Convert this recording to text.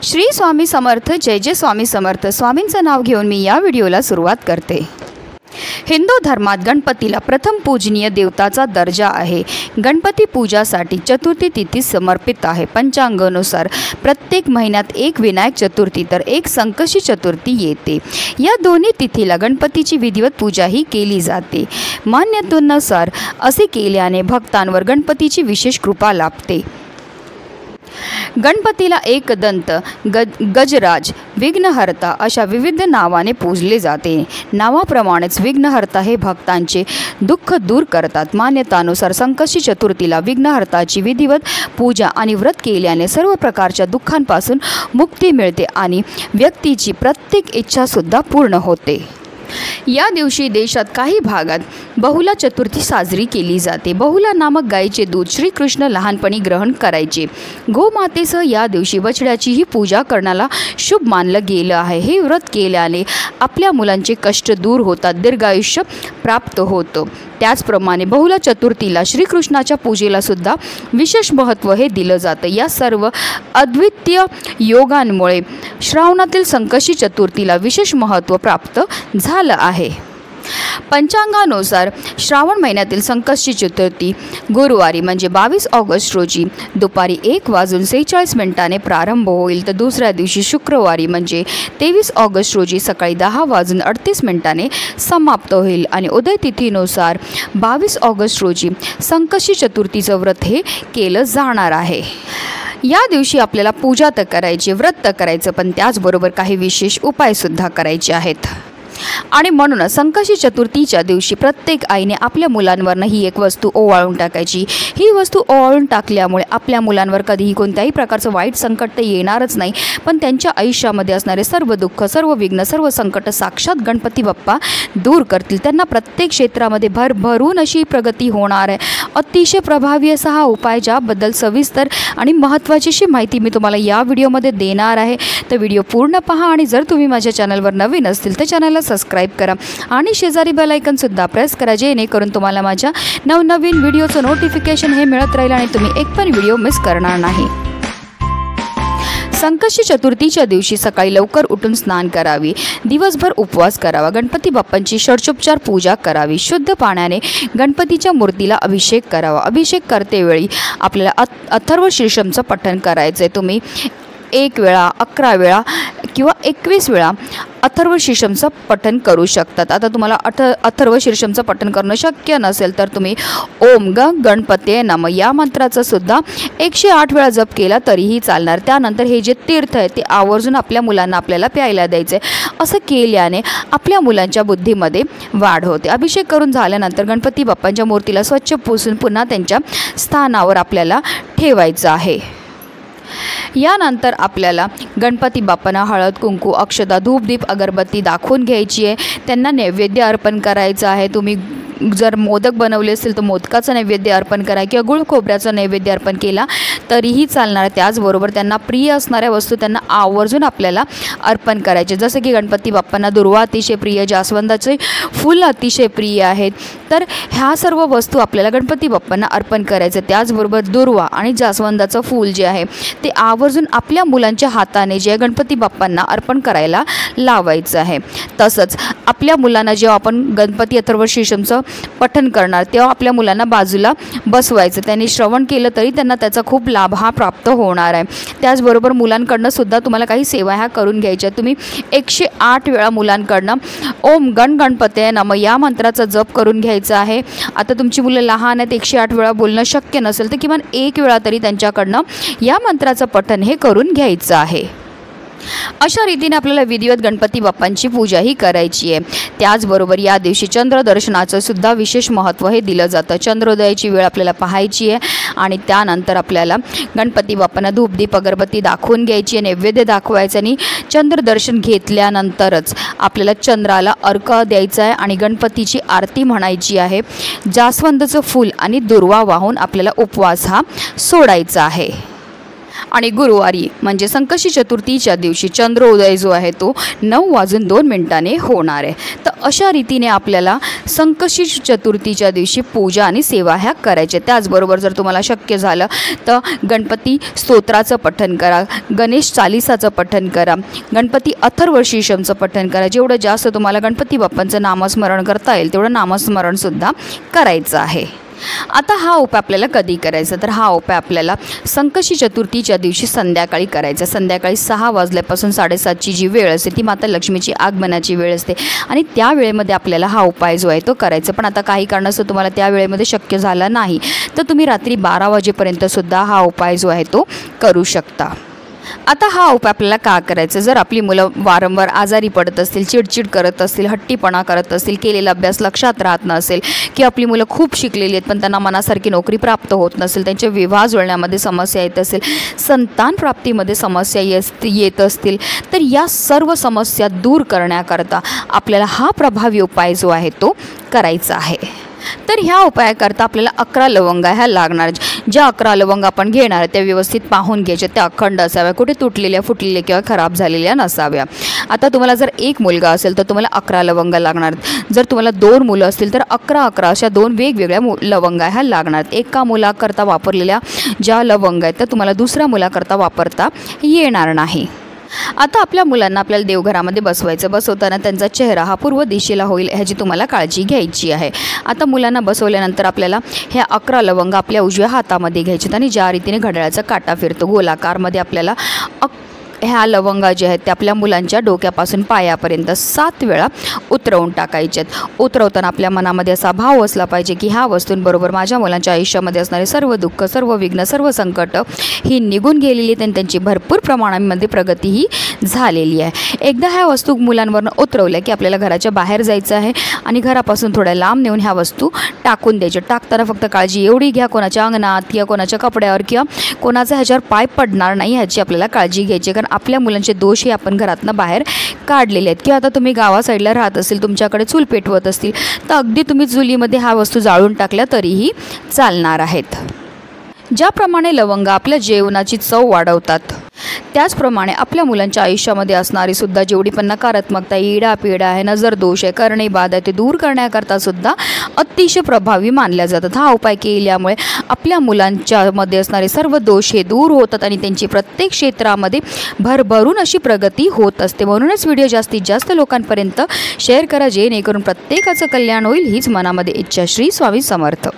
श्री स्वामी समर्थ। जय जय स्वामी समर्थ। स्वामींचं नाव घेऊन मी या व्हिडिओला सुरुवात करते। हिंदू धर्मात गणपतीला प्रथम पूजनीय देवताचा दर्जा आहे। गणपती पूजासाठी चतुर्थी तिथी समर्पित आहे। पंचांगानुसार प्रत्येक महिन्यात एक विनायक चतुर्थी तर एक संकष्टी चतुर्थी येते। या दोन्ही तिथीला गणपतीची विधिवत पूजाही केली जाते। मान्यतेनुसार असे केल्याने भक्तांवर गणपतीची विशेष कृपा लाभते। गणपतीला एकदंत, गजराज, विघ्नहर्ता अशा विविध नावाने पूजले जाते। नावाप्रमाणेच विघ्नहर्ता हे भक्तांचे दुःख दूर करतात। मान्यतानुसार संकष्टी चतुर्थीला विघ्नहर्ताची विधिवत पूजा आणि व्रत केल्याने सर्व प्रकारच्या दुःखांपासून मुक्ती मिळते आणि व्यक्तीची प्रत्येक इच्छासुद्धा पूर्ण होते। या दिवशी देशात काही भागात बहुला चतुर्थी साजरी केली जाते। बहुला नामक गायीचे दूध श्रीकृष्ण लहानपणी ग्रहण करायचे। गोमातेसह या दिवशी बछड्याचीही पूजा करण्याला शुभ मानलं गेलं आहे। हे व्रत केल्याने आपल्या मुलांचे कष्ट दूर होतात, दीर्घायुष्य प्राप्त होतं। त्याचप्रमाणे बहुला चतुर्थीला श्रीकृष्णाच्या पूजेला सुद्धा विशेष महत्त्व हे दिलं जातं। या सर्व अद्वितीय योगांमुळे श्रावणातील संकष्टी चतुर्थीला विशेष महत्त्व प्राप्त झालं आहे। पंचांगानुसार श्रावण महिन्यातील संकष्टी चतुर्थी गुरुवारी म्हणजे 22 ऑगस्ट रोजी दुपारी 1:46 प्रारंभ होईल, तर दुसऱ्या दिवशी शुक्रवारी म्हणजे 23 ऑगस्ट रोजी सकाळी 10:38 समाप्त होईल आणि उदय तिथीनुसार 22 ऑगस्ट रोजी संकष्टी चतुर्थीचं व्रत हे केलं जाणार आहे। या दिवशी आपल्याला पूजा तर करायची, व्रत तर करायचं, पण त्याचबरोबर काही विशेष उपायसुद्धा करायचे आहेत। आणि म्हणूनच संकष्टी चतुर्थीच्या दिवशी प्रत्येक आईने आपल्या मुलांवरनं ही एक वस्तू ओवाळून टाकायची। ही वस्तू ओवाळून टाकल्यामुळे आपल्या मुलांवर कधीही कोणत्याही प्रकारचं वाईट संकट तर येणारच नाही, पण त्यांच्या आयुष्यामध्ये असणारे सर्व दुःख, सर्व विघ्न, सर्व संकट साक्षात गणपती बाप्पा दूर करतील। त्यांना प्रत्येक क्षेत्रामध्ये भरभरून अशी प्रगती होणार आहे। अतिशय प्रभावी असा हा उपाय, ज्याबद्दल सविस्तर आणि महत्त्वाची अशी माहिती मी तुम्हाला या व्हिडिओमध्ये देणार आहे। तर व्हिडिओ पूर्ण पहा आणि जर तुम्ही माझ्या चॅनलवर नवीन असतील तर चॅनलला सबस्क्राईब करा आणि शेजारी बेल आयकॉन सुद्धा प्रेस करा, जेणेकरून तुम्हाला माझ्या नवनवीन व्हिडिओचं नोटिफिकेशन हे मिळत राहील आणि तुम्ही एक पण व्हिडिओ मिस करणार नाही। संकष्टी चतुर्थीच्या दिवशी सकाळी लवकर उठून स्नान करावी, दिवसभर उपवास करावा, गणपती बाप्पांची षोडशोपचार पूजा करावी, शुद्ध पाण्याने गणपतीच्या मूर्तीला अभिषेक करावा। अभिषेक करतेवेळी आपल्याला अथर्व शीर्षमचं पठण करायचं आहे। तुम्ही 1 वेळा, 11 वेळा किंवा 21 वेळा अथर्व शीर्षमचं पठण करू शकतात। आता तुम्हाला अथर्व शीर्षमचं पठण करणं शक्य नसेल तर तुम्ही ओम गणपते नमः या मंत्राचा सुद्धा 108 वेळा जप केला तरीही चालणार। त्यानंतर हे जे तीर्थ आहे ते आवर्जून आपल्या मुलांना आपल्याला प्यायला द्यायचं आहे। असं केल्याने आपल्या मुलांच्या बुद्धीमध्ये वाढ होते। अभिषेक करून झाल्यानंतर गणपती बाप्पांच्या मूर्तीला स्वच्छ पुसून पुन्हा त्यांच्या स्थानावर आपल्याला ठेवायचं आहे। यानंतर आपल्याला गणपती बाप्पांना हळद, कुंकू, अक्षता, धूप, दीप, अगरबत्ती दाखवून घ्यायची आहे। त्यांना नैवेद्य अर्पण करायचं आहे। तुम्ही जर मोदक बनवले असेल तर मोदकाचं नैवेद्य अर्पण करा किंवा गुळ खोबऱ्याचं नैवेद्य अर्पण केला तरीही चालणार। त्याचबरोबर त्यांना प्रिय असणाऱ्या वस्तू त्यांना आवर्जून आपल्याला अर्पण करायचे, जसं की गणपती बाप्पांना दुर्वा अतिशय प्रिय, जास्वंदाचे फुलं अतिशय प्रिय आहेत, तर ह्या सर्व वस्तू आपल्याला गणपती बाप्पांना अर्पण करायचं। त्याचबरोबर दुर्वा आणि जास्वंदाचं फूल जे आहे ते आवर्जून आपल्या मुलांच्या हाताने जे गणपती बाप्पांना अर्पण करायला लावायचं आहे। तसंच आपल्या मुलांना जेव्हा आपण गणपती अथर्व शीर्षमचं पठण करणार तेव्हा आपल्या मुलांना बाजूला बसवायचं। त्यांनी श्रवण केलं तरी त्यांना त्याचा खूप लाभ हा प्राप्त होणार आहे। त्याचबरोबर मुलांकडनं सुद्धा तुम्हाला काही सेवा ह्या करून घ्यायच्या। तुम्ही 108 वेळा मुलांकडनं ओम गणपते नमः या मंत्राचा जप करून घ्यायचा आहे। आता तुमची मुलं लहान आहेत, 108 वेळा बोलणं शक्य नसेल तर किमान 1 वेळा तरी त्यांच्याकडनं या मंत्राचं पठण हे करून घ्यायचं आहे। अशा रीतीने आपल्याला विधिवत गणपती बाप्पांची पूजा ही करायची आहे। त्याचबरोबर या दिवशी चंद्रदर्शनाचं सुद्धा विशेष महत्त्व हे दिलं जातं। चंद्रोदयाची वेळ आपल्याला पाहायची आहे आणि त्यानंतर आपल्याला गणपती बाप्पांना धूप, दीप, अगरबत्ती दाखवून घ्यायची आहे, नैवेद्य दाखवायचं आणि चंद्रदर्शन घेतल्यानंतरच आपल्याला चंद्राला अर्घ्य द्यायचा आहे आणि गणपतीची आरती म्हणायची आहे। जास्वंदाचं फूल आणि दुर्वा वाहून आपल्याला उपवास हा सोडायचा आहे। आणि गुरुवारी म्हणजे संकष्टी चतुर्थीच्या दिवशी चंद्रोदय जो आहे तो 9:02 होणार आहे। तर अशा रीतीने आपल्याला संकष्टी चतुर्थीच्या दिवशी पूजा आणि सेवा ह्या करायच्या। त्याचबरोबर जर तुम्हाला शक्य झालं तर गणपती स्तोत्राचं पठण करा, गणेश चालिसाचं पठण करा, गणपती अथर्वशीर्षमचं पठण करा। जेवढं जास्त तुम्हाला गणपती बाप्पांचं नामस्मरण करता येईल तेवढं नामस्मरणसुद्धा करायचं आहे। आता हा उपाय आपल्याला कधी करायचा, तर हा उपाय आपल्याला संकष्टी चतुर्थीच्या दिवशी संध्याकाळी करायचा। संध्याकाळी 6 वाजल्यापासून 7:30ची जी वेळ असते ती माता लक्ष्मीची आगमनाची वेळ असते आणि त्या वेळेमध्ये आपल्याला हा उपाय जो आहे तो करायचा। पण आता काही कारणास्तव तुम्हाला त्या वेळेमध्ये शक्य झालं नाही तर तुम्ही रात्री 12 वाजेपर्यंतसुद्धा हा उपाय जो आहे तो करू शकता। आता हा उपाय आपल्याला का करायचा, जर आपली मुलं वारंवार आजारी पडत असतील, चिडचिड करत असतील, हट्टीपणा करत असतील, केलेला अभ्यास लक्षात राहत नसेल, की आपली मुलं खूप शिकलेली आहेत पण त्यांना मनासारखी नोकरी प्राप्त होत नसेल, त्यांचे विवाह जुळण्यामध्ये समस्या येत असेल, संतान प्राप्तीमध्ये समस्या येत असतील, तर या सर्व समस्या दूर करण्याकरता आपल्याला हा प्रभावी उपाय जो आहे तो करायचा आहे। तर ह्या उपायाकरता आपल्याला 11 लवंगा ह्या लागणार। ज्या 11 लवंगा आपण घेणार त्या व्यवस्थित पाहून घ्यायच्या, त्या अखंड असाव्या, कुठे तुटलेल्या फुटलेल्या किंवा खराब झालेल्या नसाव्या। आता तुम्हाला जर एक मुलगा असेल तर तुम्हाला 11 लवंगा लागणार, जर तुम्हाला 2 मुलं असतील तर 11 अशा 2 वेगवेगळ्या लवंगा ह्या लागणार। एका मुलाकरता वापरलेल्या ज्या लवंगा आहेत त्या तुम्हाला दुसऱ्या मुलाकरता वापरता येणार नाही। आता आपल्या मुलांना आपल्याला देवघरामध्ये बसवताना त्यांचा चेहरा हा पूर्व दिशेला होईल ह्याची तुम्हाला काळजी घ्यायची आहे। आता मुलांना बसवल्यानंतर आपल्याला ह्या 11 लवंगा आपल्या उजव्या हातामध्ये घ्यायच्यात आणि ज्या रीतीने घड्याळाचा काटा फिरतो गोलाकारमध्ये आपल्याला ह्या लवंगा जे आहेत त्या आपल्या मुलांच्या डोक्यापासून पायापर्यंत 7 वेळा उतरवून टाकायच्यात। उतरवताना आपल्या मनामध्ये असा भाव असला पाहिजे की ह्या वस्तूंबरोबर माझ्या मुलांच्या आयुष्यामध्ये असणारे सर्व दुःख, सर्व विघ्न, सर्व संकट ही निघून गेलेली आहेत आणि त्यांची भरपूर प्रमाणामध्ये प्रगती ही झालेली आहे। एकदा ह्या वस्तू मुलांवरनं उतरवल्या की आपल्याला घराच्या बाहेर जायचं आहे आणि घरापासून थोड्या लांब नेऊन ह्या वस्तू टाकून द्यायच्या। टाकताना फक्त काळजी एवढी घ्या कोणाच्या अंगणात किंवा कोणाच्या कपड्यावर किंवा कोणाचा ह्याच्यावर पाय पडणार नाही ह्याची आपल्याला काळजी घ्यायची, कारण आपल्या मुलांचे दोष हे आपण घरातनं बाहेर काढलेले आहेत। किंवा आता तुम्ही गावा साईडला राहत असेल, तुमच्याकडे चूल पेटवत असतील तर अगदी तुम्ही चुलीमध्ये ह्या वस्तू जाळून टाकल्या तरीही चालणार आहेत। ज्याप्रमाणे लवंगा आपल्या जेवणाची चव वाढवतात त्याचप्रमाणे आपल्या मुलांच्या आयुष्यामध्ये असणारी सुद्धा जेवढी पण नकारात्मकता, इडापिडा आहे, नजर दोष आहे, करणे बाद आहे ते दूर करण्याकरता सुद्धा अतिशय प्रभावी मानल्या जातात। हा उपाय केल्यामुळे आपल्या मुलांच्यामध्ये असणारे सर्व दोष हे दूर होतात आणि त्यांची प्रत्येक क्षेत्रामध्ये भरभरून अशी प्रगती होत असते। म्हणूनच व्हिडिओ जास्तीत जास्त लोकांपर्यंत शेअर करा जेणेकरून प्रत्येकाचं कल्याण होईल हीच मनामध्ये इच्छा। श्री स्वामी समर्थ।